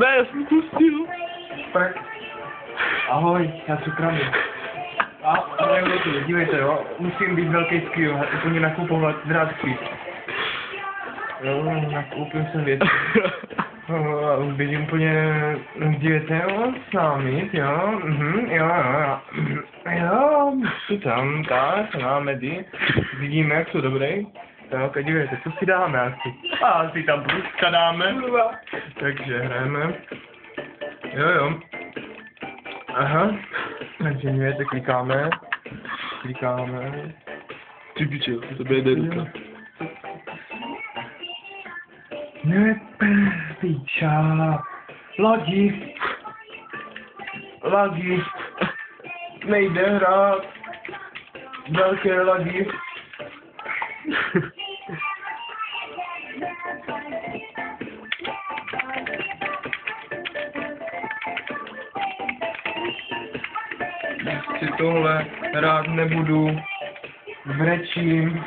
Ne, já jsem pustil. Tak. Ahoj, já jsem Kramy. A tu, dívejte jo, musím být velký skill, úplně nakupovat dráčky. Jo, nakoupil jsem věci. Být úplně, dívejte jo, s námi, jo, jo, tu tam, tak, máme ty, vidíme, jak jsou dobrý. Tak a dívejte, co si dáme asi? A si tam pluska dáme, takže hrajeme. Jo. Aha, takže dívejte, klikáme. Ty piče, to bude jde ruka. Nepíča, lagi, nejde hrát, velké lagi. Si tohle rád nebudu, brečím,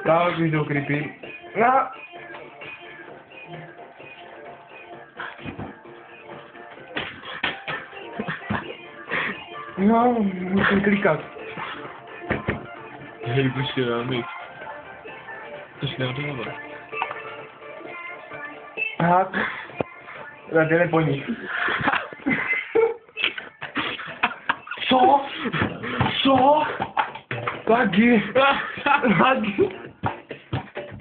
tak bych to creepy. No, musím klikat. Hej, prostě rámik. To si neodhává. Aha, jde po nich. Co? Lagi.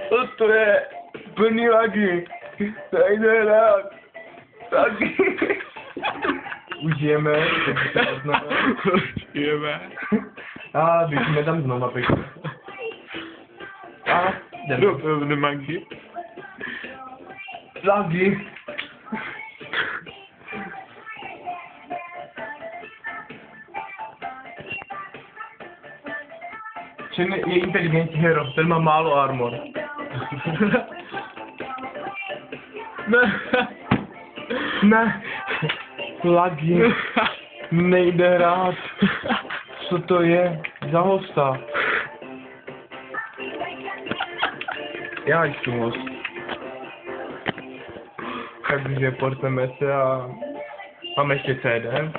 Co to je? Plný lagi. Nejde hrát. Lagi. Užijeme. A běžíme tam znova pěkně. A jdeme. No, nemanky. Lagi. Čen je inteligentní hero, ten má málo armor. Ne. Lagi. Nejde hrát. Co to je za hosta? Já jsem host. Takže porteme se a máme ještě CD.